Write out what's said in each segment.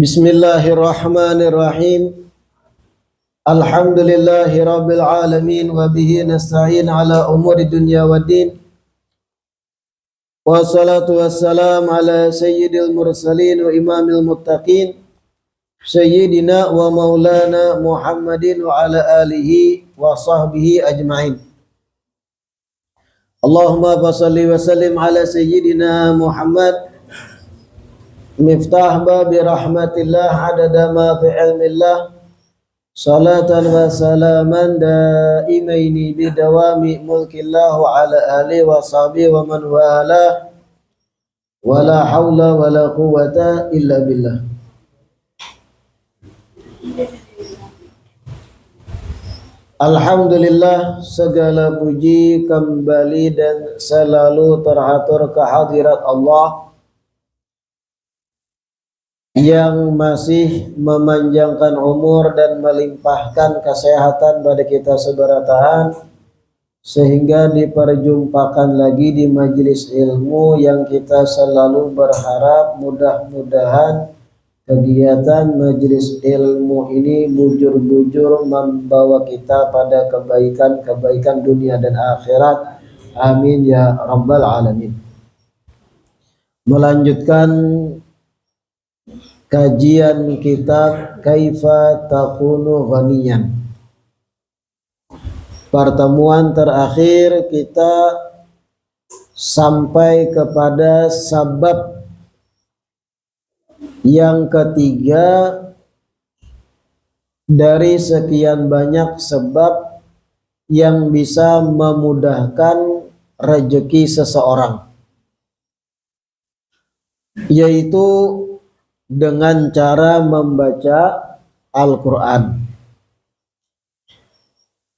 Bismillahirrahmanirrahim. Alhamdulillahi rabbil alamin wa bihi nasta'in ala umuri dunya waddin. Wassalatu wassalam ala sayyidil mursalin wa imamil muttaqin sayyidina wa maulana Muhammadin wa ala alihi wa sahbihi ajma'in. Allahumma fassalli wa sallim ala sayyidina Muhammad miftah babi rahmatillah adada ma fi ilmillah salatan wa salaman daimaini bidawami mulkillah wa ala alihi wa sahbihi wa man wala wa la hawla wa la quwata illa billah. Alhamdulillah, segala puji kembali dan selalu teratur kehadirat Allah yang masih memanjangkan umur dan melimpahkan kesehatan pada kita seberatahan sehingga diperjumpakan lagi di majelis ilmu yang kita selalu berharap mudah-mudahan kegiatan majelis ilmu ini bujur-bujur membawa kita pada kebaikan dunia dan akhirat. Amin ya rabbal alamin. Melanjutkan kajian kitab Kaifa Takunu Ghaniyan. Pertemuan terakhir kita sampai kepada sabab yang ketiga dari sekian banyak sebab yang bisa memudahkan rezeki seseorang, yaitu dengan cara membaca Al-Quran.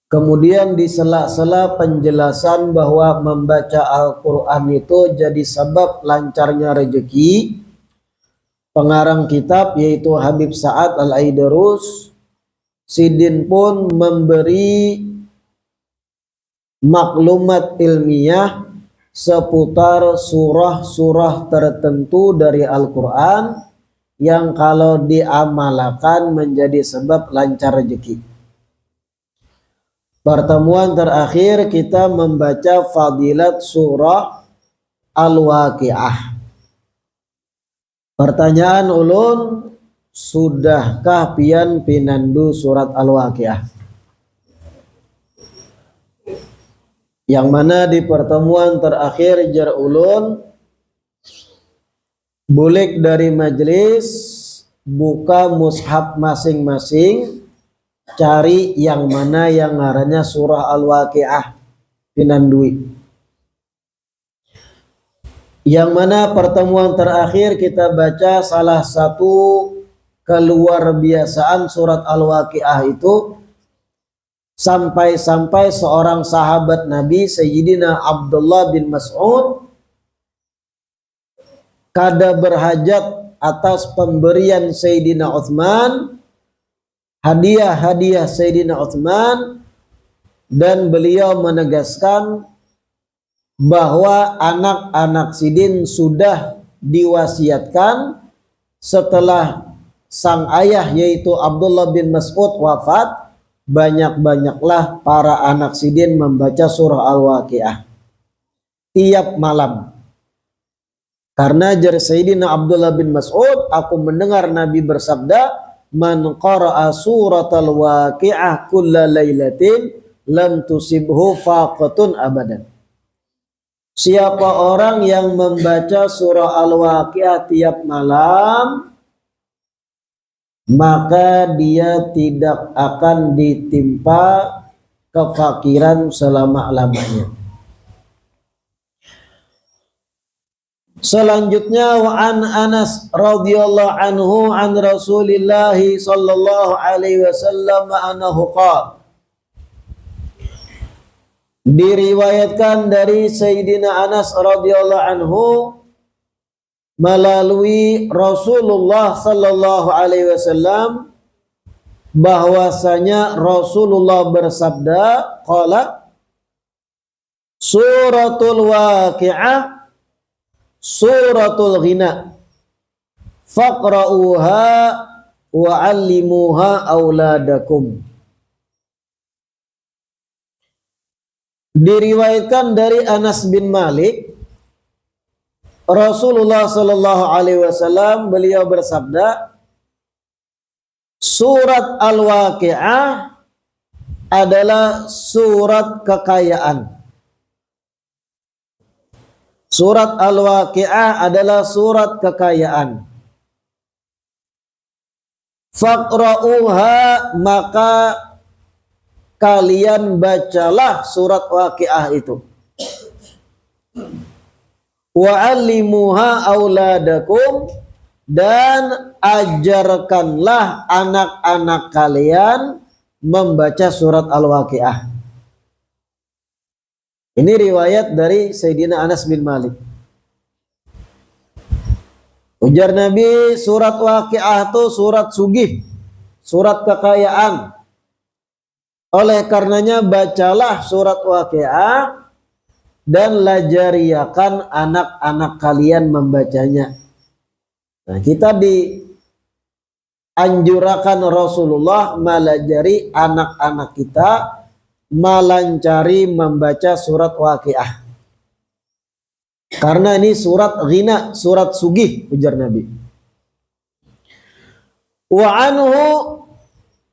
Kemudian di sela-sela penjelasan bahwa membaca Al-Quran itu jadi sebab lancarnya rezeki, pengarang kitab yaitu Habib Sa'ad Al-Aidarus Sidin pun memberi maklumat ilmiah seputar surah-surah tertentu dari Al-Quran yang kalau diamalkan menjadi sebab lancar rezeki. Pertemuan terakhir kita membaca fadilat surah Al-Waqiah. Pertanyaan ulun, sudahkah pian pinandu surat Al-Waqiah? Yang mana di pertemuan terakhir jar ulun, bulik dari majelis, buka mushaf masing-masing, cari yang mana yang ngarannya surah Al-Waqiah pinandui. Yang mana pertemuan terakhir kita baca salah satu keluar biasaan surat Al-Waqiah itu sampai-sampai seorang sahabat Nabi Sayyidina Abdullah bin Mas'ud kada berhajat atas pemberian Sayyidina Utsman, hadiah Sayyidina Utsman, dan beliau menegaskan bahwa anak-anak Sidin sudah diwasiatkan setelah sang ayah yaitu Abdullah bin Mas'ud wafat, banyak-banyaklah para anak Sidin membaca surah Al-Waqiah tiap malam. Karena jar Sayyidina Abdullah bin Mas'ud, aku mendengar Nabi bersabda, man qara'a suratal waqi'ah kulla lailatin lam tusibhu faqatun abadan. Siapa orang yang membaca surah Al-Waqi'ah tiap malam, maka dia tidak akan ditimpa kefakiran selama-lamanya. Selanjutnya wa an Anas radhiyallahu anhu an Rasulillah sallallahu alaihi wasallam annahu qala, diriwayatkan dari Sayyidina Anas radhiyallahu anhu melalui Rasulullah sallallahu alaihi wasallam bahwasanya Rasulullah bersabda, qala suratul waqi'ah suratul ghina faqra'uha wa 'allimuha auladakum. Diriwayatkan dari Anas bin Malik, Rasulullah sallallahu alaihi wasallam beliau bersabda, surat Al-Waqiah adalah surat kekayaan. Surat Al-Waqiah adalah surat kekayaan. Faqra'uha, maka kalian bacalah surat Waqiah itu. Wa 'allimuha auladakum, dan ajarkanlah anak-anak kalian membaca surat Al-Waqiah. Ini riwayat dari Sayyidina Anas bin Malik. Ujar Nabi, surat Waqiah itu surat sugih, surat kekayaan. Oleh karenanya bacalah surat Waqiah dan lajariakan anak-anak kalian membacanya. Nah, kita dianjurkan Rasulullah melajari anak-anak kita melancari membaca surat Waqiah. Karena ini surat ghina, surat sugih, ujar Nabi. Wa anhu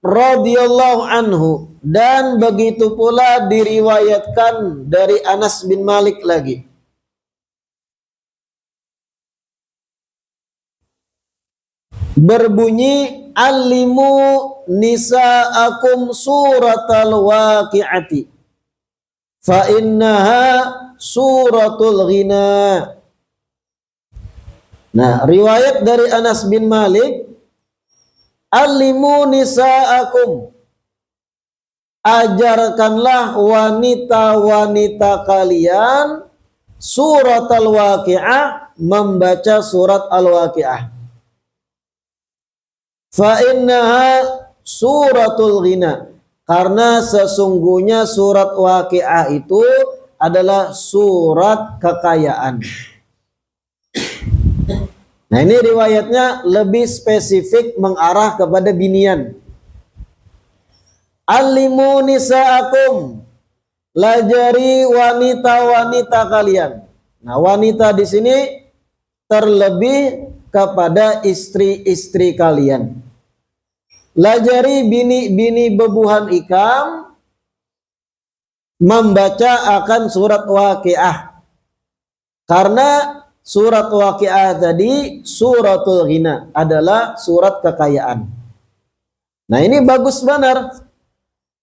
radhiyallahu anhu, dan begitu pula diriwayatkan dari Anas bin Malik lagi. Berbunyi, alimu nisa'akum suratal waqi'ati fa innaha suratul ghina. Nah, riwayat dari Anas bin Malik, alimu nisa'akum, ajarkanlah wanita-wanita kalian surat Al-Waqiah, membaca surat Al-Waqiah. Fa innaha suratul ghina, karena sesungguhnya surat Waqiah itu adalah surat kekayaan. Nah, ini riwayatnya lebih spesifik mengarah kepada binian. Alimu nisa'akum, lajari wanita-wanita kalian. Nah, wanita di sini terlebih kepada istri-istri kalian. Lajari bini-bini bebuhan ikam membaca akan surat Waqiah. Karena surat Waqiah tadi suratul ghina, adalah surat kekayaan. Nah, ini bagus benar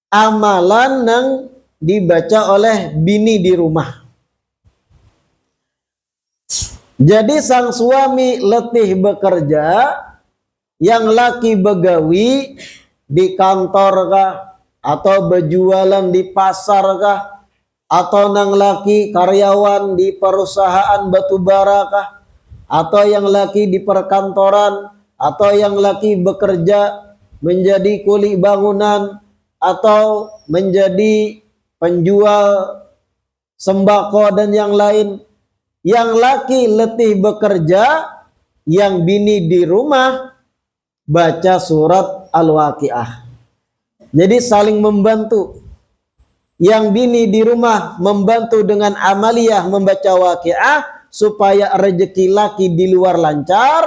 amalan yang dibaca oleh bini di rumah. Jadi sang suami letih bekerja, yang laki begawi di kantor kah, atau berjualan di pasar kah, atau nang laki karyawan di perusahaan batubara kah, atau yang laki di perkantoran, atau yang laki bekerja menjadi kuli bangunan, atau menjadi penjual sembako dan yang lain. Yang laki letih bekerja, yang bini di rumah baca surat Al-Waqiah. Jadi saling membantu. Yang bini di rumah membantu dengan amaliyah membaca Waqiah supaya rezeki laki di luar lancar.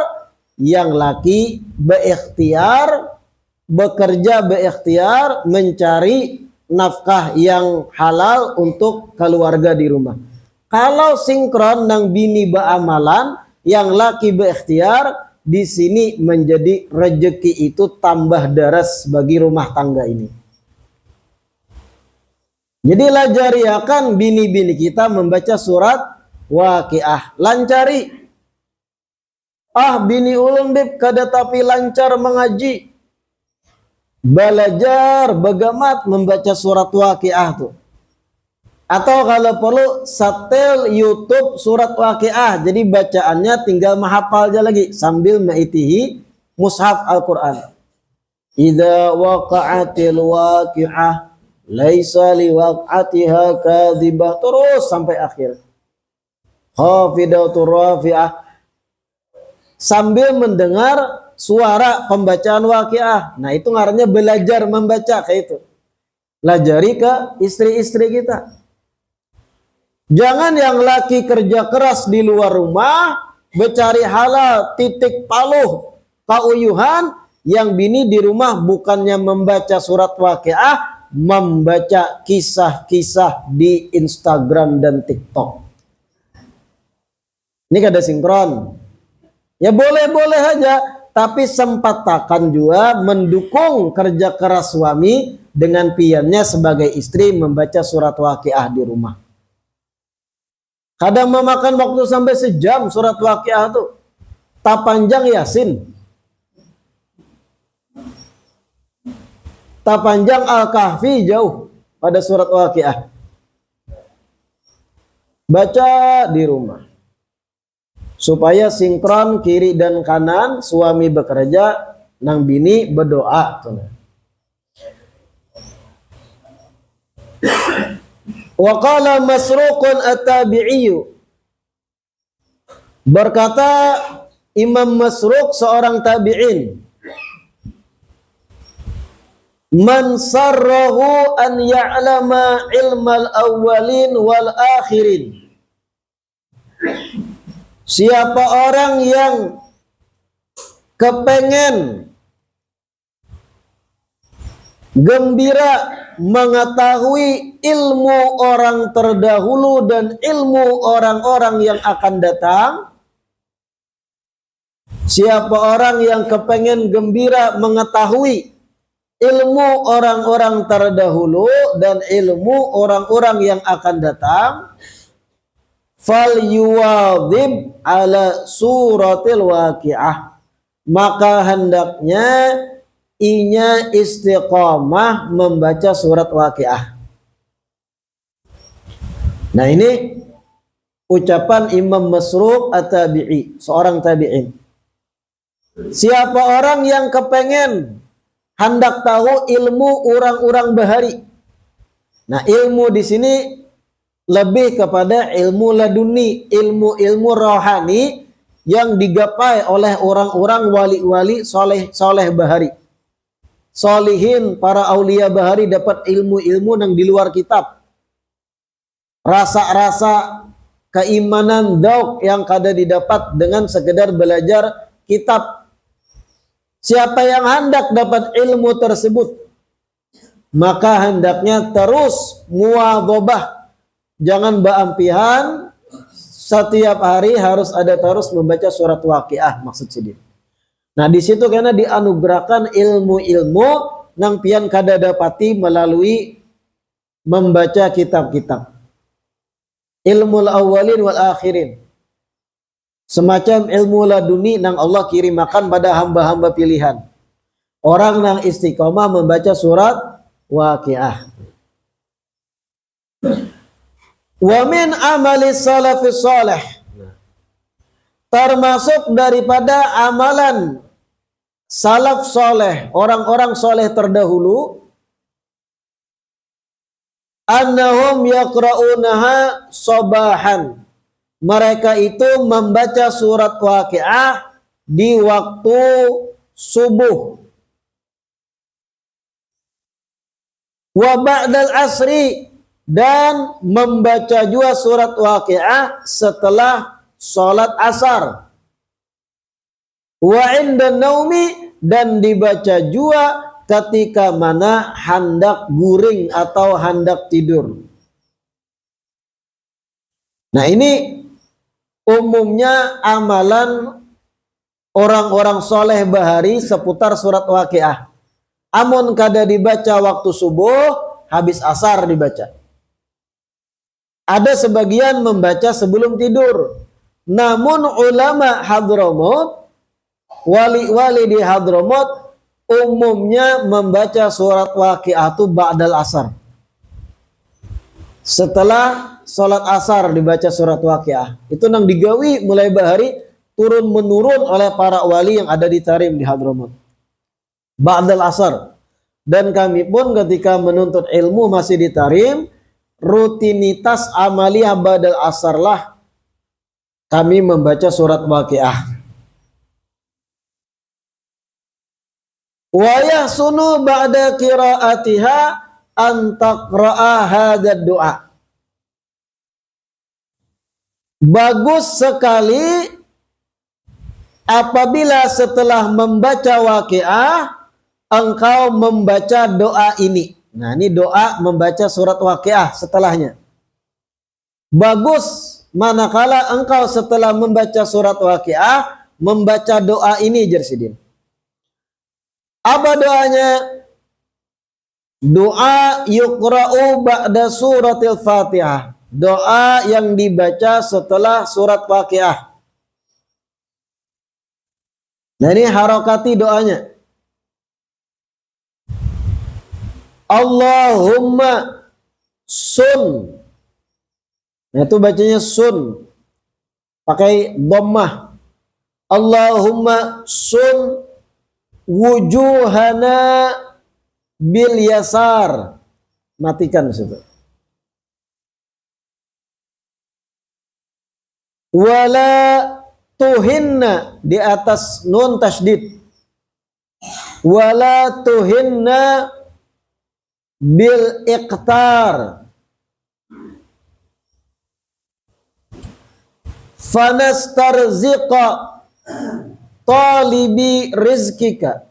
Yang laki berikhtiar, bekerja berikhtiar mencari nafkah yang halal untuk keluarga di rumah. Kalau sinkron nang bini beamalan, yang laki berikhtiar, di sini menjadi rezeki itu tambah daras bagi rumah tangga ini. Jadi lajariakan bini-bini kita membaca surat Waqiah. Lancari. Bini ulun bib kada tapi lancar mengaji. Belajar begamat membaca surat Waqiah tuh. Atau kalau perlu setel YouTube surat Waqiah. Jadi bacaannya tinggal menghafal aja lagi sambil mengitihi mushaf Al-Quran. Idza waqa'atil waqi'ah laisa liwaq'atiha kadzibah, terus sampai akhir. Khafidatur rafi'ah sambil mendengar suara pembacaan Waqiah. Nah, itu ngarannya belajar membaca kayak itu. Pelajari ke istri-istri kita. Jangan yang laki kerja keras di luar rumah, bercari halal, titik paluh, kauyuhan, yang bini di rumah bukannya membaca surat Waqiah, membaca kisah-kisah di Instagram dan TikTok. Ini kada sinkron. Ya boleh-boleh aja, tapi sempatakan juga mendukung kerja keras suami dengan piannya sebagai istri membaca surat Waqiah di rumah. Kadang memakan waktu sampai sejam surat Waqiah tuh. Tak panjang Yasin. Tak panjang Al-Kahfi jauh pada surat Waqiah. Baca di rumah. Supaya sinkron kiri dan kanan, suami bekerja, nang bini berdoa. Wa qala Masruqun at-Tabi'i, berkata Imam Masruq seorang tabi'in, man sarrahu an ya'lama ilmal awwalin wal akhirin, siapa orang yang kepengen gembira mengetahui ilmu orang terdahulu dan ilmu orang-orang yang akan datang. Siapa orang yang kepengen gembira mengetahui ilmu orang-orang terdahulu dan ilmu orang-orang yang akan datang, fal yuwadhib ala suratil Waqiah, maka hendaknya inya istiqomah membaca surat Waqiah. Nah, ini ucapan Imam Masruq at-Tabi'i, seorang tabi'in. Siapa orang yang kepengen hendak tahu ilmu orang-orang bahari. Nah, ilmu di sini lebih kepada ilmu laduni, ilmu-ilmu rohani yang digapai oleh orang-orang wali-wali soleh bahari. Solihin, para aulia bahari dapat ilmu-ilmu yang di luar kitab. Rasa-rasa keimanan dauk yang kada didapat dengan sekedar belajar kitab. Siapa yang hendak dapat ilmu tersebut, maka hendaknya terus muwadhabah, jangan beampihan, setiap hari harus ada terus membaca surat Waqiah, maksud sini. Nah, di situ karena dianugerahkan ilmu-ilmu nang pian kada dapati melalui membaca kitab-kitab. Ilmu awalin wal akhirin. Semacam ilmu laduni nang Allah kirimakan pada hamba-hamba pilihan. Orang nang istiqomah membaca surat Waqiah. Wa min amali salafis salih, termasuk daripada amalan salaf soleh, orang-orang soleh terdahulu, annahum yaqra'unaha sabahan, mereka itu membaca surat Waqiah di waktu subuh, wa ba'dal asri, dan membaca juga surat Waqiah setelah sholat asar, wa inda naumi, dan dibaca juga ketika mana hendak guring atau hendak tidur. Nah, ini umumnya amalan orang-orang soleh bahari seputar surat Waqiah. Amun kada dibaca waktu subuh, habis asar dibaca. Ada sebagian membaca sebelum tidur. Namun ulama Hadramut, wali-wali di Hadramut, umumnya membaca surat Waqiah itu ba'dal asar. Setelah sholat asar dibaca surat Waqiah. Itu nang digawi mulai bahari turun menurun oleh para wali yang ada di Tarim di Hadramut. Ba'dal asar. Dan kami pun ketika menuntut ilmu masih di Tarim, rutinitas amaliyah ba'dal asar lah kami membaca surat Waqiah. Wa yahsunu ba'da qiraatiha an taqra'a hadzal du'a. Bagus sekali apabila setelah membaca Waqiah engkau membaca doa ini. Nah, ini doa membaca surat Waqiah setelahnya. Bagus manakala engkau setelah membaca surat Waqiah membaca doa ini, Jersidin. Apa doanya? Doa yuqra'u ba'da suratil Fatihah. Doa yang dibaca setelah surat Waqiah. Nah, ini harokati doanya. Allahumma sun. Nah, itu bacanya sun. Pakai dhammah. Allahumma sun wujuhana bil yasar. Matikan situ. Wala tuhinna di atas nun tasydid. Wala tuhinna bil iqtar. Fanastarziqa talibi rizkika.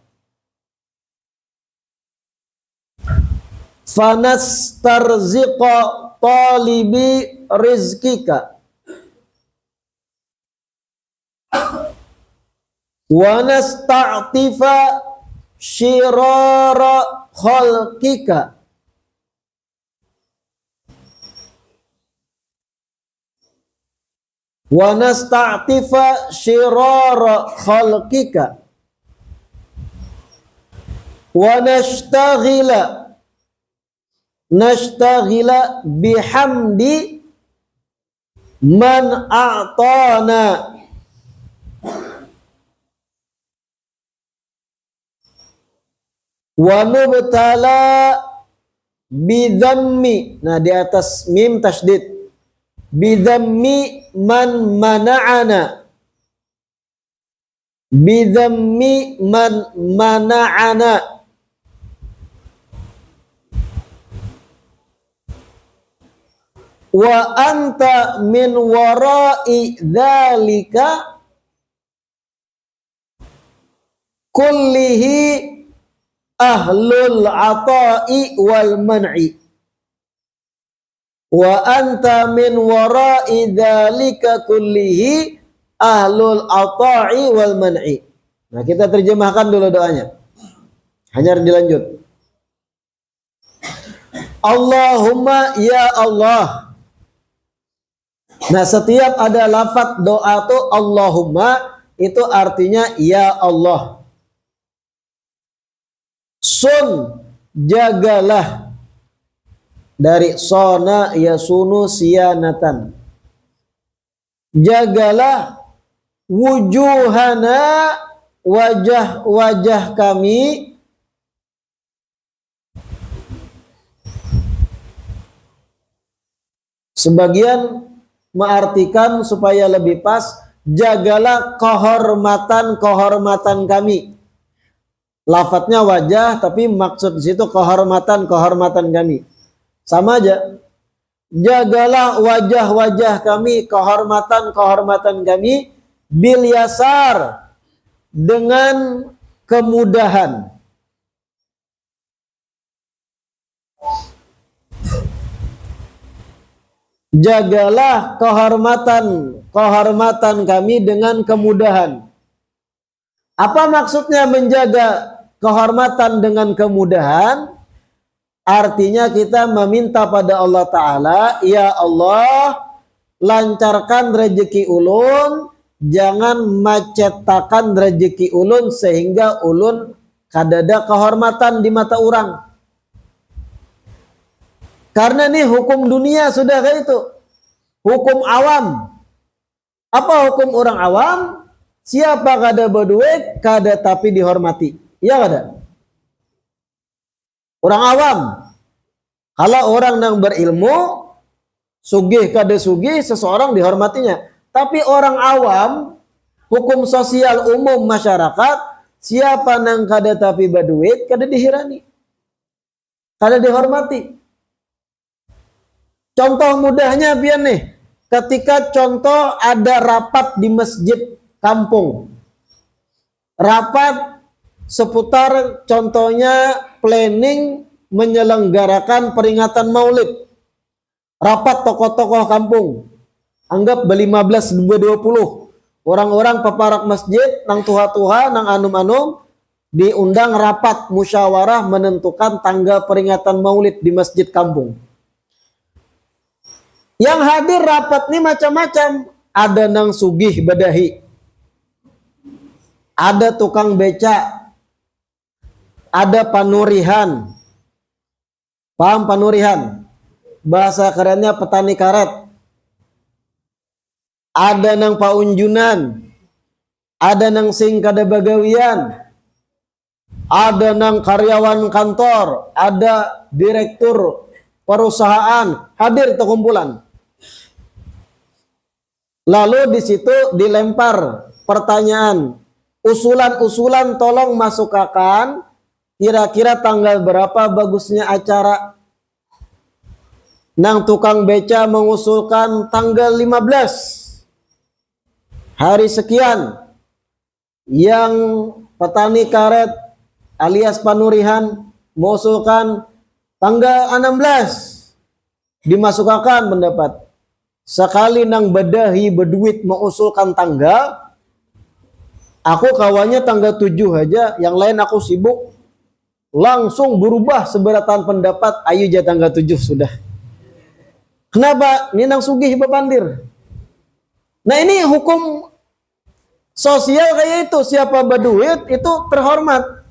Fanastarziqa talibi rizkika. Wa nasta'tifa syirara khalqika. Wa nasta'tifa syirara khalqika. Wa nashtaghila bihamdi man a'tana. Wa nubtala bidhammi. Nah, di atas mim tasydid. Bidhammi man mana'ana. Bidhammi man mana'ana. Wa anta min wara'i dzalika kullihi ahlul ata'i wal man'i. Wa anta min wara'i dzalika kullihi ahlul ata'i wal man'i. Nah, kita terjemahkan dulu doanya. Hanya dilanjut. Allahumma ya Allah. Nah, setiap ada lafaz doa tuh Allahumma itu artinya ya Allah. Sun, jagalah. Dari sona yasunu siyanatan. Jagalah wujuhana, wajah-wajah kami, sebagian mengartikan supaya lebih pas, jagalah kehormatan-kehormatan kami. Lafadznya wajah, tapi maksud di situ kehormatan-kehormatan kami. Sama aja. Jagalah wajah-wajah kami, kehormatan-kehormatan kami, bil yasar, dengan kemudahan. Jagalah kehormatan kami dengan kemudahan. Apa maksudnya menjaga kehormatan dengan kemudahan? Artinya kita meminta pada Allah Ta'ala, ya Allah, lancarkan rezeki ulun, jangan macetakan rezeki ulun sehingga ulun kadada kehormatan di mata orang. Karena ini hukum dunia sudah kayak itu. Hukum awam. Apa hukum orang awam? Siapa kada berduit, kada tapi dihormati. Iya kada? Orang awam. Kalau orang yang berilmu, sugih kada sugih, seseorang dihormatinya. Tapi orang awam, hukum sosial umum masyarakat, siapa nang kada tapi baduit kada dihirani, kada dihormati. Contoh mudahnya pian nih, ketika contoh ada rapat di masjid kampung, rapat seputar contohnya planning menyelenggarakan peringatan Maulid, rapat tokoh-tokoh kampung, anggap ber-15-20 orang-orang peparak masjid, nang tuha-tuha, nang anum-anum, diundang rapat musyawarah menentukan tanggal peringatan Maulid di masjid kampung. Yang hadir rapat ini macam-macam, ada nang sugih badahi, ada tukang beca, ada panurihan. Paham panurihan? Bahasa kerennya petani karet. Ada nang paunjunan, ada nang sing kada bagawian, ada nang karyawan kantor, ada direktur perusahaan, hadir ke kumpulan. Lalu di situ dilempar pertanyaan, usulan-usulan tolong masukkan, kira-kira tanggal berapa bagusnya acara. Nang tukang beca mengusulkan tanggal 15, hari sekian. Yang petani karet alias panurihan mengusulkan tanggal 16, dimasukkan pendapat. Sekali nang badahi berduit mengusulkan tanggal, aku kawannya tanggal 7 aja, yang lain aku sibuk. Langsung berubah seberatan pendapat, ayo aja tanggal 7 sudah. Kenapa? Ini nang sugih bepandir. Nah ini hukum sosial kayak itu, siapa berduit itu terhormat.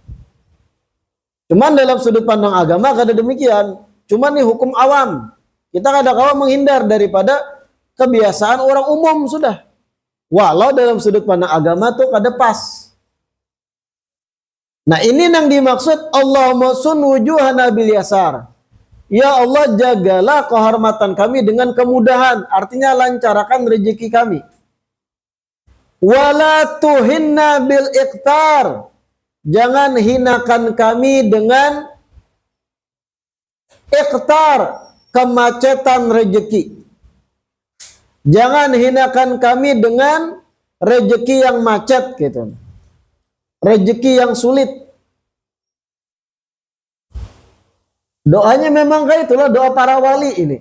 Cuman dalam sudut pandang agama kada demikian. Cuman ini hukum awam. Kita kadang-kadang menghindar daripada kebiasaan orang umum sudah. Walau dalam sudut pandang agama tuh kada pas. Nah ini yang dimaksud Allahumma sun wujuhana bil yasar. Ya Allah, jagalah kehormatan kami dengan kemudahan. Artinya lancarkan rezeki kami. Wala tuhinna bil iqtar. Jangan hinakan kami dengan iqtar, kemacetan rezeki. Jangan hinakan kami dengan rezeki yang macet gitu. Rezeki yang sulit. Doanya memang kayak itulah doa para wali ini.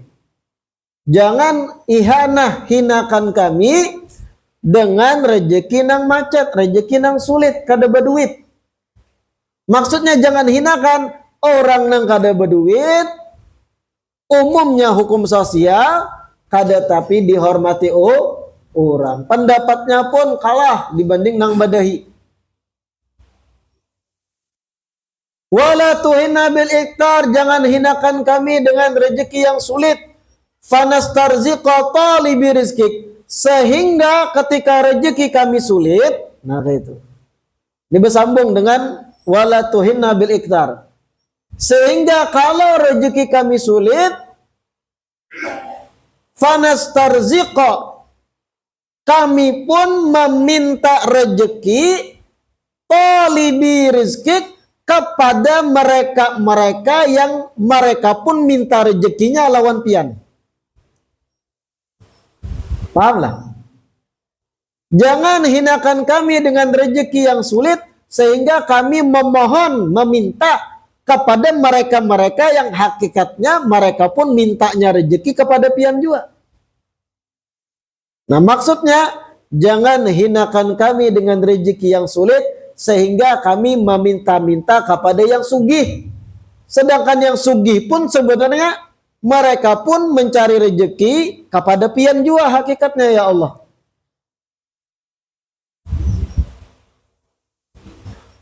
Jangan ihanah, hinakan kami dengan rezeki nang macet, rezeki nang sulit, kada berduit. Maksudnya jangan hinakan orang nang kada berduit, umumnya hukum sosial, kada tapi dihormati orang. Pendapatnya pun kalah dibanding nang badahi. Wala tuhina bil iktar, jangan hinakan kami dengan rezeki yang sulit. Fanastarziqa talibi rizkik, sehingga ketika rezeki kami sulit, nah itu. Ini bersambung dengan wala tuhina bil iktar. Sehingga kalau rezeki kami sulit, fanastarziqa, kami pun meminta rezeki talibi rizkik kepada mereka-mereka yang mereka pun minta rezekinya lawan pian. Pahamlah? Jangan hinakan kami dengan rezeki yang sulit sehingga kami memohon, meminta kepada mereka-mereka yang hakikatnya mereka pun mintanya rezeki kepada pian juga. Nah maksudnya jangan hinakan kami dengan rezeki yang sulit sehingga kami meminta-minta kepada yang sugih. Sedangkan yang sugih pun sebenarnya mereka pun mencari rezeki kepada pian juga hakikatnya ya Allah.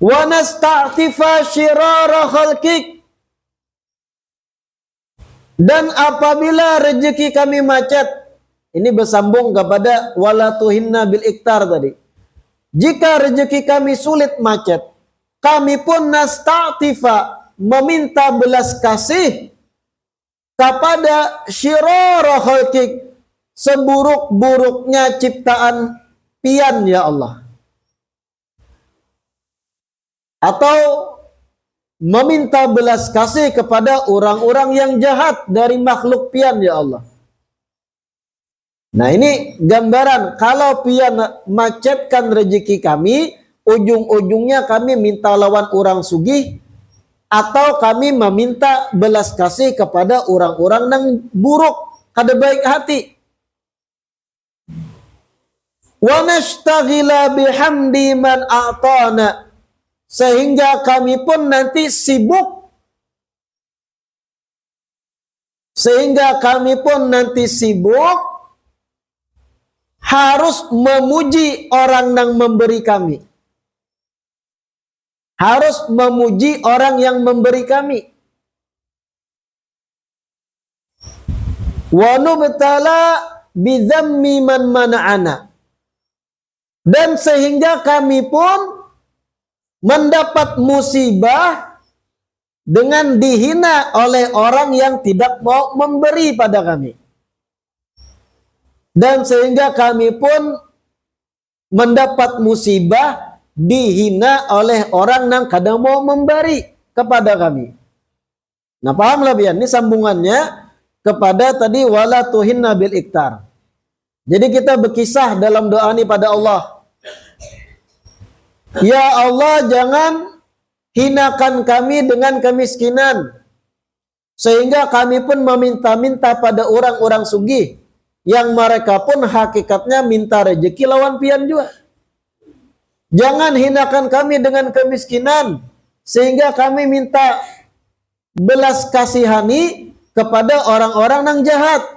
Wa nasta'tifa syirara khalqik, dan apabila rezeki kami macet, ini bersambung kepada wala tuhinna bil iktar tadi. Jika rezeki kami sulit macet, kami pun nasta'tifa, meminta belas kasih kepada syirara khalqik, seburuk-buruknya ciptaan pian ya Allah. atau meminta belas kasih kepada orang-orang yang jahat dari makhluk pian ya Allah. Nah ini gambaran kalau pian macetkan rezeki kami, ujung-ujungnya kami minta lawan orang sugih atau kami meminta belas kasih kepada orang-orang yang buruk, kada baik hati. Wa nashtaghila bihamdi man a'tana, sehingga kami pun nanti sibuk harus memuji orang yang memberi kami. Harus memuji orang yang memberi kami. Wa nubtala bidzammi man mana'ana. Dan sehingga kami pun mendapat musibah dengan dihina oleh orang yang tidak mau memberi pada kami. Dan sehingga kami pun mendapat musibah dihina oleh orang yang kadang mau memberi kepada kami. Nah pahamlah biar ini sambungannya kepada tadi wala tuhinna bil iktar. Jadi kita berkisah dalam doa ini pada Allah. Ya Allah jangan hinakan kami dengan kemiskinan, sehingga kami pun meminta-minta pada orang-orang sugih yang mereka pun hakikatnya minta rezeki lawan pian juga. Jangan hinakan kami dengan kemiskinan, sehingga kami minta belas kasihani kepada orang-orang yang jahat.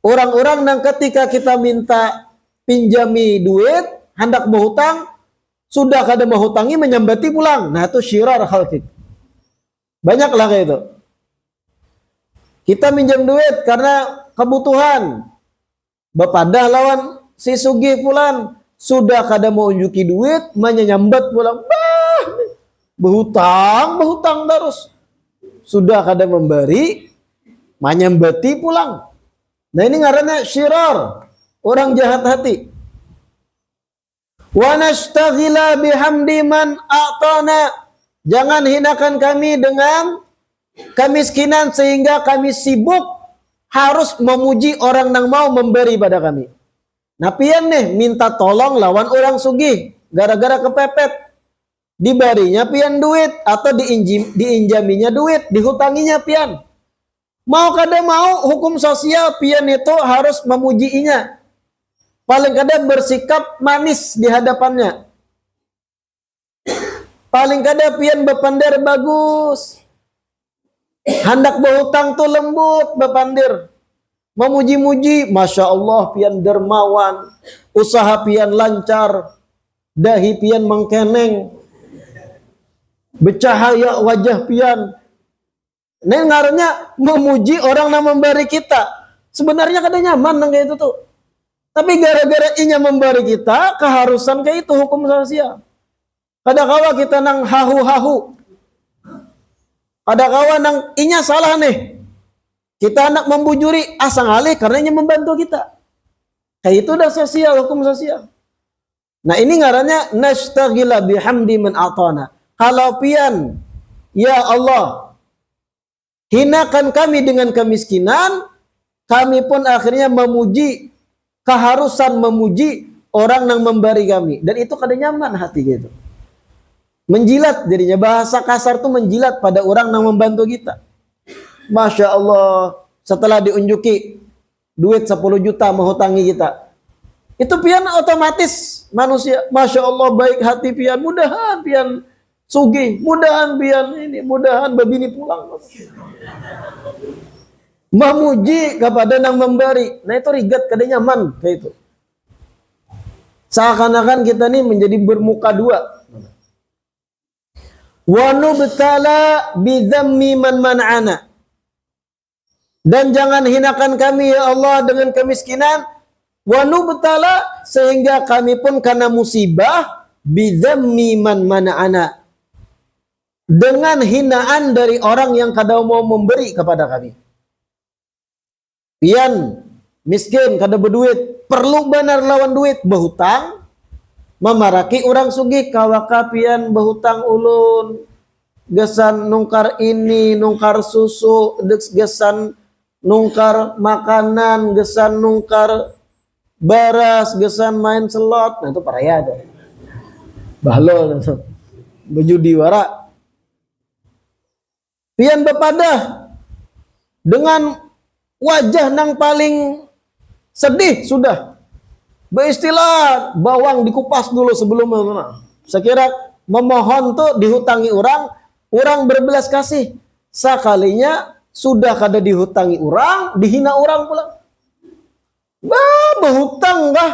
Orang-orang yang ketika kita minta pinjami duit, hendak berhutang, sudah kada berhutangi menyambati pulang. Nah itu syirar khalqik. Banyaklah kayak itu. Kita minjam duit karena kebutuhan. Bepadah lawan si sugih pulan. Sudah kada mau unjuki duit, menyambat pulang. Bah, berhutang terus. Sudah kada memberi, menyambati pulang. Nah ini ngarannya syirar, orang jahat hati. Wa nashtaghila bihamdi man a'tana. Jangan hinakan kami dengan kemiskinan sehingga kami sibuk harus memuji orang yang mau memberi pada kami. Nah pian nih minta tolong lawan orang sugih gara-gara kepepet. Dibarinya pian duit atau diinjaminya duit, dihutanginya pian. Mau kada mau hukum sosial pian itu harus memujiinya. Paling kada bersikap manis di hadapannya. Paling kada pian bepandir bagus. Hendak berhutang tuh lembut bepandir. Memuji-muji, Masya Allah pian dermawan. Usaha pian lancar. Dahi pian mengkeneng. Bercahaya wajah pian. Ini ngaruhnya memuji orang yang memberi kita. Sebenarnya kada nyaman kayak itu tuh. Tapi gara-gara inya memberi kita, keharusan kayak itu hukum sosial. Kada kawa kita nang hahu-hahu. Kada kawa nang inya salah nih. Kita nak membujuri asang alih karena inya membantu kita. Kayak itu udah sosial, hukum sosial. Nah ini ngarannya nashtaghila bihamdi man atana. Kalau pian, ya Allah, hinakan kami dengan kemiskinan, kami pun akhirnya memuji, keharusan memuji orang yang memberi kami. Dan itu kada nyaman hati gitu. Menjilat jadinya, bahasa kasar tuh menjilat pada orang yang membantu kita. Masya Allah, setelah diunjuki duit 10 juta menghutangi kita. Itu pian otomatis manusia, Masya Allah baik hati pian, mudahan pian sugih, mudahan pian ini, mudahan babini pulang. Memuji kepada yang memberi. Nah itu rigat kada nyaman kayak itu. Seakan-akan kita nih menjadi bermuka dua. Wa nubtala bidzammi man man'ana. Dan jangan hinakan kami ya Allah dengan kemiskinan. Wa nubtala sehingga kami pun kena musibah bidzammi man man'ana. Dengan hinaan dari orang yang kada mau memberi kepada kami. Pian miskin kada berduit, perlu benar lawan duit, berhutang. memaraki orang sugih kawakapian behutang ulun, gesan nungkar ini, nungkar susu, gesan nungkar makanan, gesan nungkar beras, gesan main slot. Nah itu paraya tuh. Bahlol tuh. Bejudi wara. Pian bepadah dengan wajah nang paling sedih sudah. Beristilah bawang dikupas dulu sebelum sekira memohon tuh dihutangi orang berbelas kasih. Sekalinya sudah kada dihutangi orang, dihina orang pula. Bah, berhutang kah?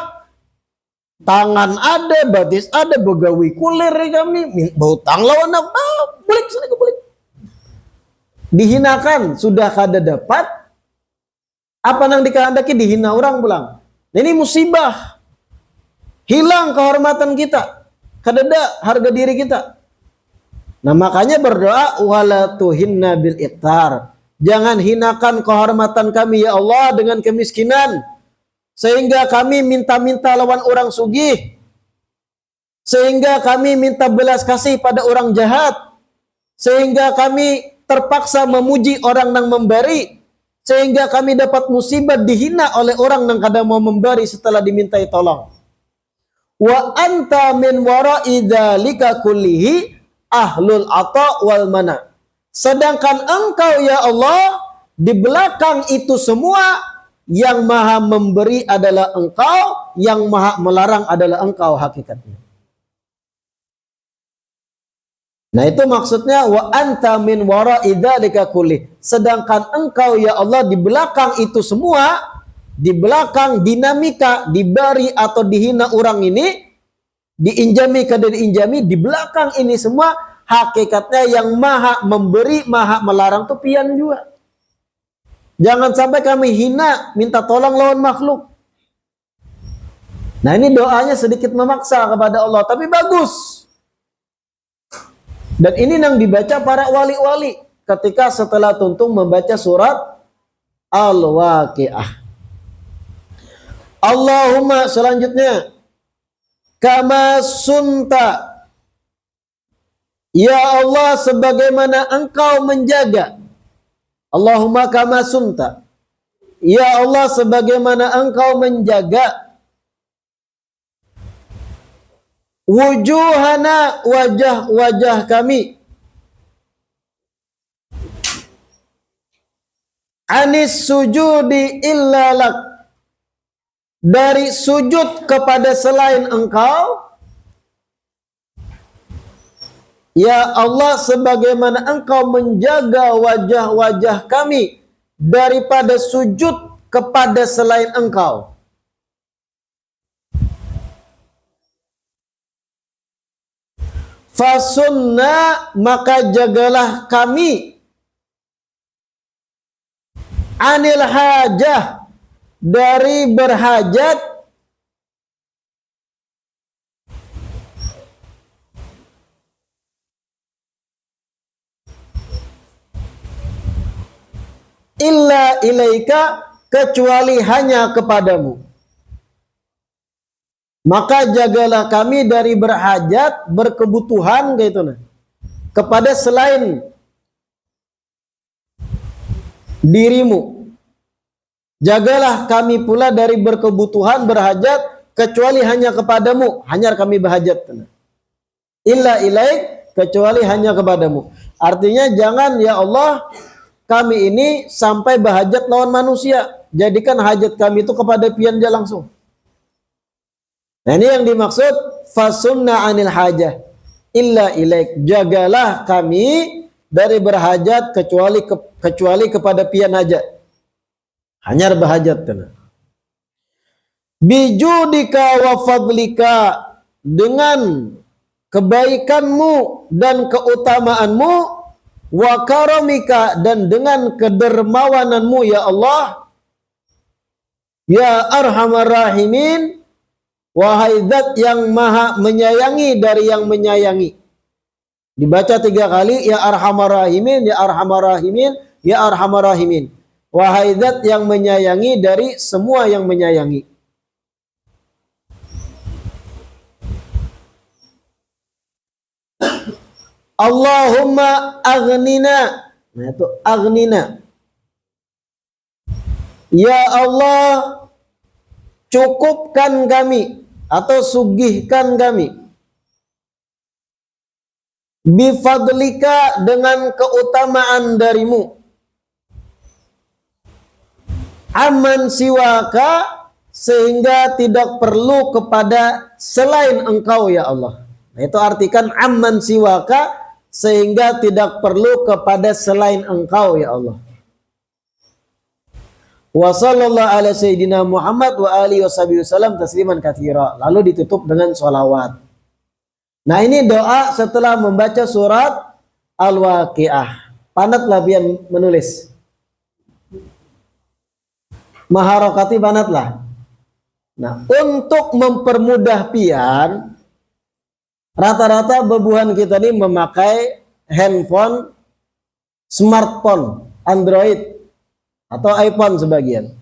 Tangan ada, batis ada, begawi kulir kami, berhutang lawan apa? Bulik sini bulik. Dihinakan, sudah kada dapat. Apa nang dikehendaki dihina orang pulang. Ini musibah. Hilang kehormatan kita. Kadada harga diri kita. Nah makanya berdoa wala tuhinna bil iqtar. Jangan hinakan kehormatan kami ya Allah dengan kemiskinan. Sehingga kami minta-minta lawan orang sugih. Sehingga kami minta belas kasih pada orang jahat. Sehingga kami terpaksa memuji orang yang memberi. Sehingga kami dapat musibah dihina oleh orang yang kadang mau memberi setelah dimintai tolong. Wa anta min wara'i dzalika kullihi ahlul ata wal mana. Sedangkan engkau ya Allah di belakang itu semua yang maha memberi adalah engkau, yang maha melarang adalah engkau hakikatnya. Nah itu maksudnya wa anta min wara'i dzalika kulli. Sedangkan engkau ya Allah di belakang itu semua, di belakang dinamika diberi atau dihina orang ini, diinjami kada diinjami, di belakang ini semua hakikatnya yang maha memberi, maha melarang tuh pian juga. Jangan sampai kami hina, minta tolong lawan makhluk. Nah ini doanya sedikit memaksa kepada Allah, tapi bagus. Dan ini yang dibaca para wali-wali ketika setelah tuntung membaca surat Al-Waqi'ah. Allahumma selanjutnya kama sunta, ya Allah sebagaimana engkau menjaga. Allahumma kama sunta, ya Allah sebagaimana engkau menjaga wujuhana, wajah-wajah kami, anis sujudi illa lak, dari sujud kepada selain engkau. Ya Allah sebagaimana engkau menjaga wajah-wajah kami daripada sujud kepada selain engkau. Fasunna, maka jagalah kami anil hajah, dari berhajat, illa ilaika, kecuali hanya kepadamu. Maka jagalah kami dari berhajat, berkebutuhan gitu nah, kepada selain dirimu. Jagalah kami pula dari berkebutuhan, berhajat, kecuali hanya kepadamu. Hanya kami berhajat. Illa ilaik, kecuali hanya kepadamu. Artinya jangan ya Allah kami ini sampai berhajat lawan manusia. Jadikan hajat kami itu kepada pianja langsung. Nah ini yang dimaksud fasunna anil hajah illa ilaik. Jagalah kami dari berhajat kecuali kepada pian hajat. Hanya berhajat. Bijudika wa fadlika, dengan kebaikanmu dan keutamaanmu, wa karamika, dan dengan kedermawananmu ya Allah, ya arhamar rahimin, wahai zat yang maha menyayangi dari yang menyayangi. Dibaca 3 kali, ya arhamar rahimin, ya arhamar rahimin, ya arhamar rahimin. Wahai zat yang menyayangi dari semua yang menyayangi. Allahumma aghnina. Nah itu aghnina. Ya Allah, cukupkan kami atau sugihkan kami. Bifadlika, dengan keutamaan darimu. Aman siwaka, sehingga tidak perlu kepada selain engkau ya Allah. Nah, itu artikan amman siwaka, sehingga tidak perlu kepada selain engkau ya Allah. Wa sallallahu ala sayyidina Muhammad wa alihi wasallam tasliman katsira. Lalu ditutup dengan sholawat. Nah ini doa setelah membaca surat Al-Waqiah. Panatlah pian menulis. Maharokati panatlah. Nah untuk mempermudah pian, rata-rata bebuhan kita ini memakai handphone, smartphone, Android, atau iPhone sebagian.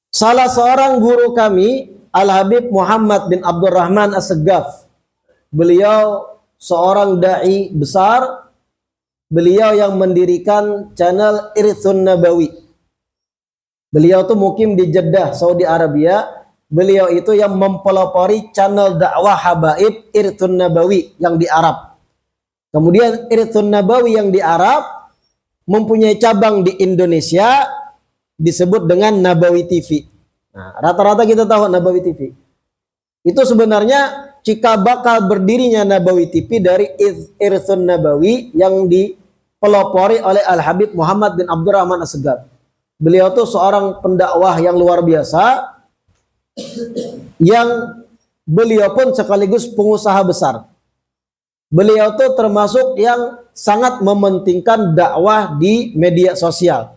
Salah seorang guru kami, Al-Habib Muhammad bin Abdurrahman As-Segaf. Beliau seorang da'i besar. Beliau yang mendirikan channel Irthun Nabawi. Beliau tuh mukim di Jeddah, Saudi Arabia. Beliau itu yang mempelopori channel dakwah habaib Irthun Nabawi yang di Arab. Kemudian Irthun Nabawi yang di Arab mempunyai cabang di Indonesia disebut dengan Nabawi TV. Nah, rata-rata kita tahu Nabawi TV. Itu sebenarnya cikal bakal berdirinya Nabawi TV dari Irthun Nabawi yang dipelopori oleh Al-Habib Muhammad bin Abdurrahman As-Segaf. Beliau tuh seorang pendakwah yang luar biasa, yang beliau pun sekaligus pengusaha besar. Beliau tuh termasuk yang sangat mementingkan dakwah di media sosial.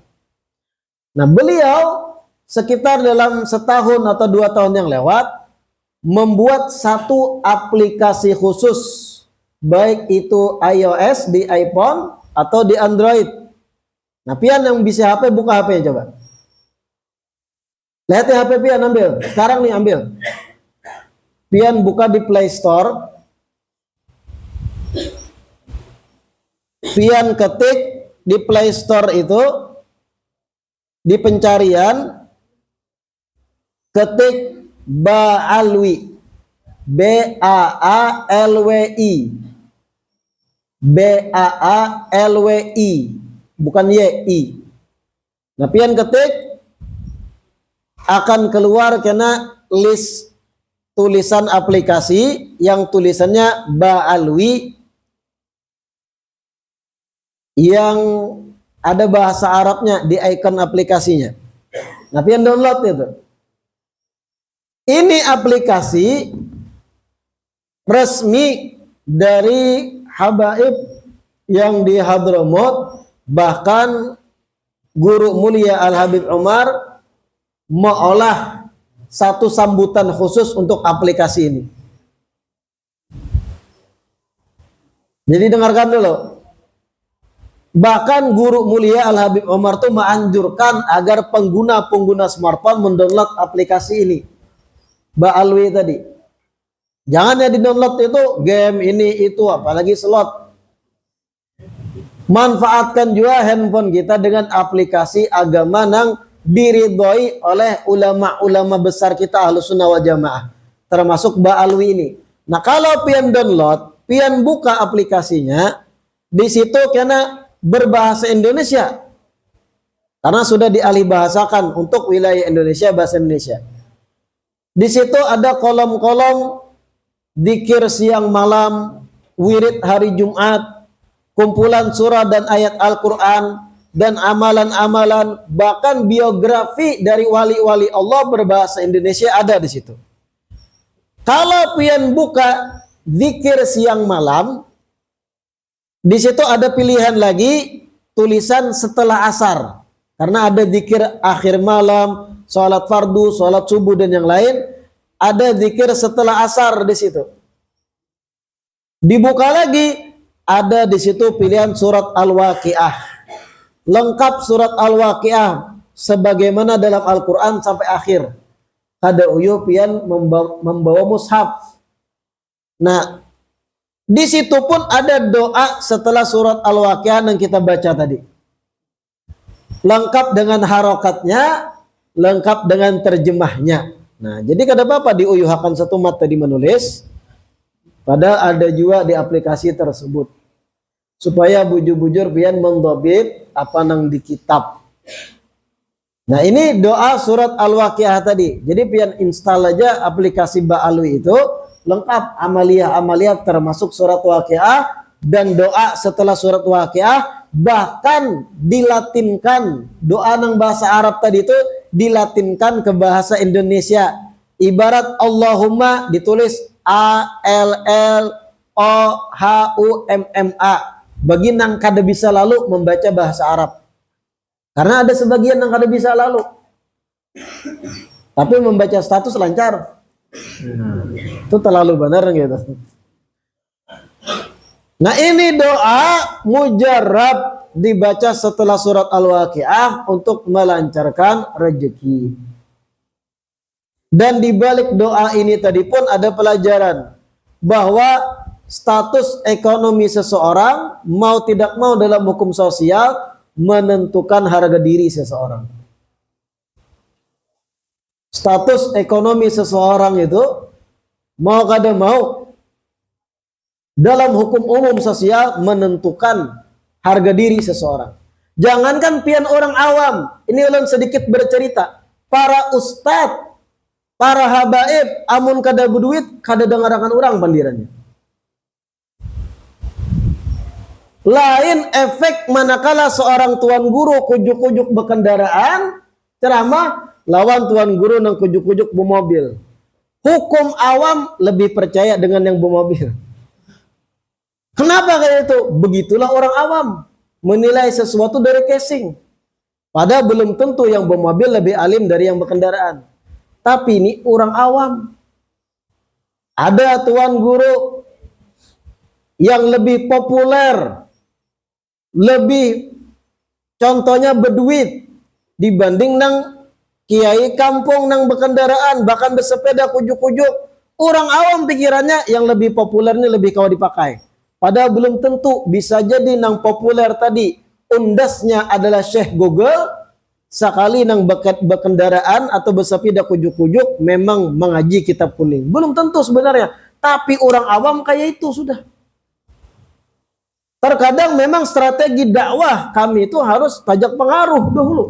Nah, beliau sekitar dalam setahun atau 2 tahun yang lewat membuat satu aplikasi khusus, baik itu iOS di iPhone atau di Android. Nah, pian yang bisa HP, buka HP-nya coba. Lihat ya HP pian, ambil. Sekarang nih ambil. Pian buka di Play Store. Pian ketik di Play Store itu, di pencarian ketik Baalwi, Baalwi, Baalwi, bukan YI. Nah, pian ketik akan keluar kena list tulisan aplikasi yang tulisannya Baalwi, yang ada bahasa Arabnya di icon aplikasinya. Nah, pian download itu. Ini aplikasi resmi dari habaib yang di Hadramaut, bahkan guru mulia Al-Habib Umar mengolah satu sambutan khusus untuk aplikasi ini. Jadi dengarkan dulu. Bahkan guru mulia Al-Habib Umar itu menganjurkan agar pengguna-pengguna smartphone mendownload aplikasi ini, Baalwi tadi. Jangan ya di-download itu game ini itu, apalagi slot. Manfaatkan juga handphone kita dengan aplikasi agama yang diridhoi oleh ulama-ulama besar kita Ahlussunnah wal Jamaah, termasuk Baalwi ini. Nah, kalau pian download, pian buka aplikasinya, di situ kena berbahasa Indonesia karena sudah dialih bahasakan untuk wilayah Indonesia, bahasa Indonesia. Di situ ada kolom-kolom dzikir siang malam, wirid hari Jumat, kumpulan surah dan ayat Al-Quran, dan amalan-amalan, bahkan biografi dari wali-wali Allah berbahasa Indonesia ada di situ. Kalau pian buka dzikir siang malam, di situ ada pilihan lagi tulisan setelah asar. Karena ada zikir akhir malam, sholat fardu, sholat subuh dan yang lain. Ada zikir setelah asar di situ. Dibuka lagi, ada di situ pilihan surat Al-Waqiah. Lengkap surat Al-Waqiah sebagaimana dalam Al-Quran sampai akhir. Kada uyu pian membawa mushaf. Nah, Di situ pun ada doa setelah surat Al-Waqiah yang kita baca tadi. Lengkap dengan harokatnya, lengkap dengan terjemahnya. Nah, jadi kada apa-apa diuyuhakan satu mat tadi menulis, padahal ada juga di aplikasi tersebut. Supaya bujur-bujur pian mendobit apa nang di kitab. Nah, ini doa surat Al-Waqiah tadi. Jadi pian install aja aplikasi Ba'alwi itu, lengkap amalia-amalia termasuk surat Waqiah dan doa setelah surat Waqiah, bahkan dilatinkan doa nang bahasa Arab tadi itu dilatinkan ke bahasa Indonesia. Ibarat Allahumma ditulis ALLOHUMMA bagi nang kada bisa lalu membaca bahasa Arab. Karena ada sebagian yang kada bisa lalu. Tapi membaca status lancar. Itu terlalu benar gitu. Nah, ini doa mujarab dibaca setelah surat Al-Waqiah untuk melancarkan rezeki. Dan di balik doa ini tadi pun ada pelajaran bahwa status ekonomi seseorang mau tidak mau dalam hukum sosial menentukan harga diri seseorang. Status ekonomi seseorang itu mau kada mau dalam hukum umum sosial menentukan harga diri seseorang. Jangankan pian orang awam, ini ulun sedikit bercerita. Para ustadz, para habaib, amun kada berduit, kada dengarkan orang pandirannya. Lain efek manakala seorang tuan guru kujuk-kujuk berkendaraan, ceramah, lawan tuan guru nang kujuk-kujuk bermobil. Hukum awam lebih percaya dengan yang bermobil. Kenapa kayak itu? Begitulah orang awam menilai sesuatu dari casing. Padahal belum tentu yang bermobil lebih alim dari yang berkendaraan. Tapi ini orang awam. Ada tuan guru yang lebih populer, lebih contohnya berduit dibanding nang kiai kampung nang berkendaraan, bahkan bersepeda kujuk-kujuk. Orang awam pikirannya yang lebih populer ini lebih kau dipakai. Padahal belum tentu, bisa jadi nang populer tadi undasnya adalah Syekh Google, sekali nang berkendaraan atau bersepeda kujuk-kujuk memang mengaji kitab kuning. Belum tentu sebenarnya, tapi orang awam kayak itu sudah. Terkadang memang strategi dakwah kami itu harus pajak pengaruh dahulu.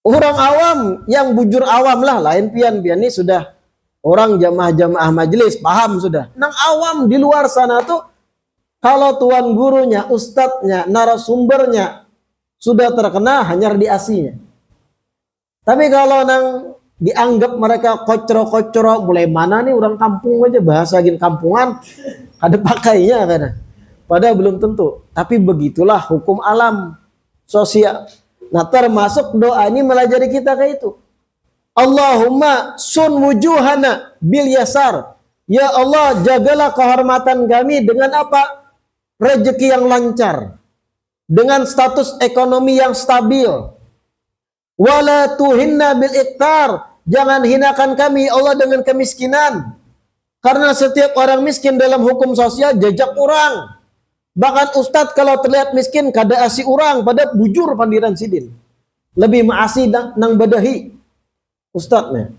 Orang awam yang bujur awam lah, lain pian ini sudah orang jamaah-jamaah majelis paham sudah. Nang awam di luar sana tuh kalau tuan gurunya, ustadznya, narasumbernya sudah terkena hanya radiasinya. Tapi kalau nang dianggap mereka kocro-kocro, mulai mana nih orang kampung aja bahasa gin kampungan ada pakainya kan. Padahal belum tentu. Tapi begitulah hukum alam sosial. Nah, termasuk doa ini melajari kita kayak itu. Allahumma sun wujuhana bil yasar. Ya Allah, jagalah kehormatan kami dengan apa? Rezeki yang lancar. Dengan status ekonomi yang stabil. Wala tuhinna bil iktar. Jangan hinakan kami Allah dengan kemiskinan. Karena setiap orang miskin dalam hukum sosial jajak orang. Bahkan ustadz kalau terlihat miskin kada asi orang pada bujur pandiran sidin. Lebih maasi nang badahi ustadznya.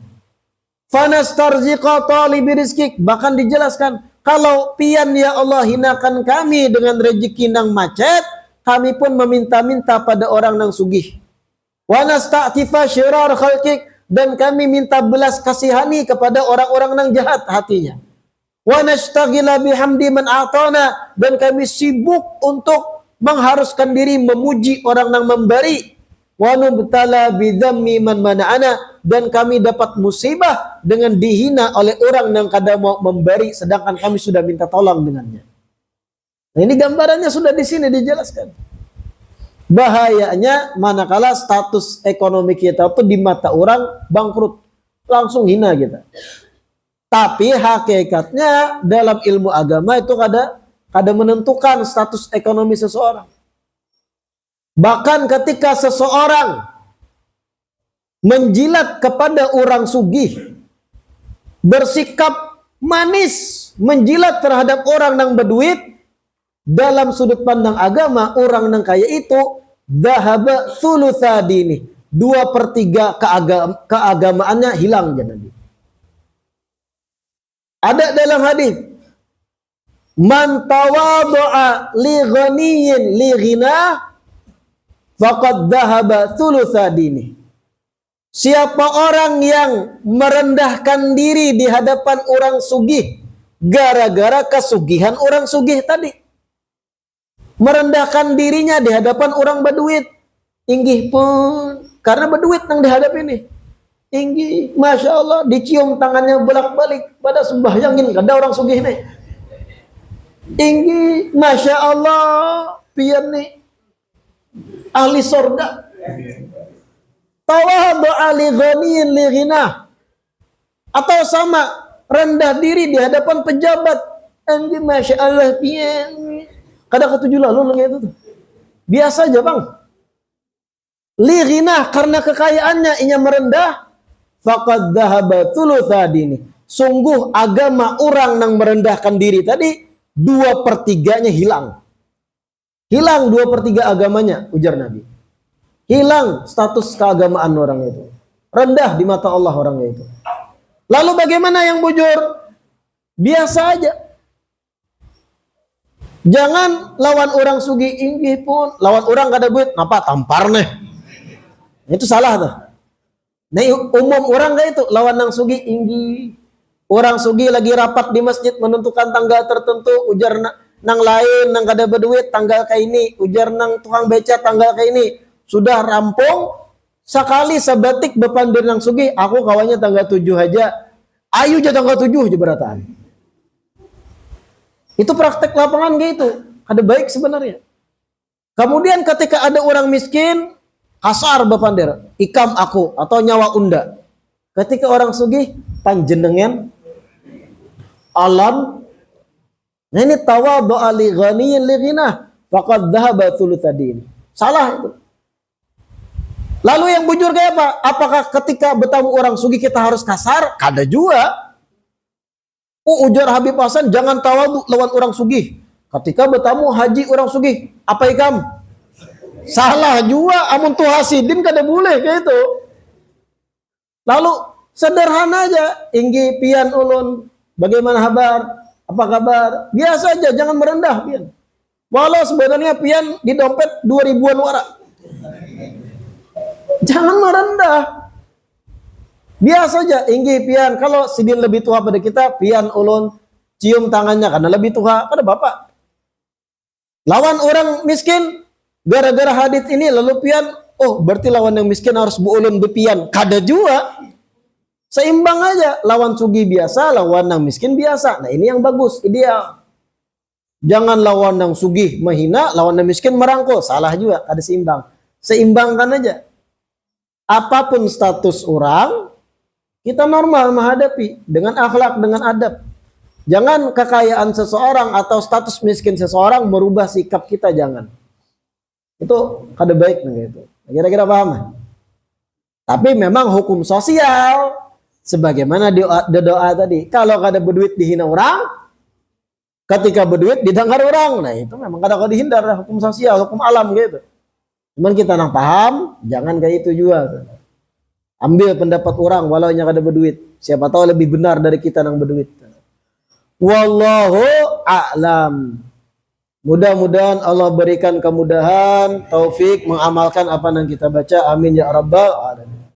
Fanastarziqa talibi rizkik, bahkan dijelaskan kalau pian ya Allah hinakan kami dengan rezeki nang macet, kami pun meminta-minta pada orang nang sugih. Wa nasta'tifa syirar khalqik, dan kami minta belas kasihani kepada orang-orang nang jahat hatinya. Wa nashtagila bihamdi man a'tana, dan kami sibuk untuk mengharuskan diri memuji orang yang memberi. Wa nubtala bidzammi man mana'ana, dan kami dapat musibah dengan dihina oleh orang yang kada mau memberi sedangkan kami sudah minta tolong dengannya. Nah, ini gambarannya sudah di sini dijelaskan. Bahayanya manakala status ekonomi kita itu di mata orang bangkrut, langsung hina kita. Tapi hakikatnya dalam ilmu agama itu kada menentukan status ekonomi seseorang. Bahkan ketika seseorang menjilat kepada orang sugih, bersikap manis, menjilat terhadap orang yang berduit, dalam sudut pandang agama, orang yang kaya itu dhahaba thulutsa dini, 2/3 keagamaannya hilang ya Nabi. Ada dalam hadis, man tawadha'a li ghaniyyin li ghina faqad dhahaba thulutsa dini. Siapa orang yang merendahkan diri di hadapan orang sugih gara-gara kesugihan orang sugih tadi, merendahkan dirinya di hadapan orang berduit, inggih pun karena berduit nang dihadap ini, inggih, masya Allah, dicium tangannya bolak-balik pada sembahyangin kada orang sugih nih, inggih, masya Allah, pian nih ahli sorga. Tawadhu'a li ghaniyin li ghina, atau sama rendah diri di hadapan pejabat, anjir masya Allah pian kada ketujuh lalu itu tuh biasa aja bang. Li ghina karena kekayaannya inya merendah, faqad dhahaba thulutsa dini, sungguh agama orang yang merendahkan diri tadi 2/3-nya hilang. Hilang 2/3 agamanya, ujar Nabi. Hilang status keagamaan orang itu. Rendah di mata Allah orangnya itu. Lalu bagaimana yang bujur? Biasa aja. Jangan lawan orang sugih inggih pun, lawan orang kada duit, napa tampar nih. Itu salah tuh. Nah, umum orang gak itu lawan nang sugih inggih. Orang sugih lagi rapat di masjid menentukan tanggal tertentu, ujar nang lain nang kada berduit tanggal kayak ini, ujar nang tukang beca tanggal kayak ini. Sudah rampung, sekali sebatik bepandir nang sugih, aku kawannya tanggal 7 aja. Ayo aja tanggal 7 aja berataan. Itu praktek lapangan gitu. Ada baik sebenarnya. Kemudian ketika ada orang miskin, kasar bepandir, ikam aku atau nyawa unda. Ketika orang sugih, panjenengan alam. Nah ini tawadhu'a li ghaniyyin li ghina faqad dhahaba thulutsa dini. Salah itu. Lalu yang bujur kayak apa? Apakah ketika bertamu orang sugih kita harus kasar? Kada juga. Ujar Habib Hasan, jangan tawadhu lawan orang sugih. Ketika bertamu haji orang sugih, apa ikam? Salah juga. Amun tuh hasidin kada boleh kayak itu. Lalu sederhana aja, inggi pian ulun, bagaimana kabar? Apa kabar? Biasa aja, jangan merendah pian. Walau sebenarnya pian di dompet 2000-an warak. Jangan merendah. Biasa aja, inggi pian. Kalau sidin lebih tua pada kita, pian ulun cium tangannya karena lebih tua pada bapak. Lawan orang miskin, gara-gara hadits ini lalu pian, oh berarti lawan yang miskin harus bu ulun bepian. Kada juga. Seimbang aja, lawan sugih biasa, lawan yang miskin biasa. Nah ini yang bagus, ideal. Jangan lawan yang sugih menghina, lawan yang miskin merangkul. Salah juga, ada seimbang. Seimbangkan aja. Apapun status orang, kita normal menghadapi dengan akhlak, dengan adab. Jangan kekayaan seseorang atau status miskin seseorang merubah sikap kita, jangan. Itu kada baik gitu. Kira-kira paham? Tapi memang hukum sosial sebagaimana doa tadi. Kalau kada berduit dihina orang, ketika berduit didengar orang. Nah, itu memang kada dihindar hukum sosial, hukum alam gitu. Cuman kita nang paham, jangan kayak itu juga. Ambil pendapat orang walau nya kada berduit. Siapa tahu lebih benar dari kita nang berduit. Wallahu a'lam. Mudah-mudahan Allah berikan kemudahan, taufik mengamalkan apa yang kita baca. Amin ya rabbal alamin.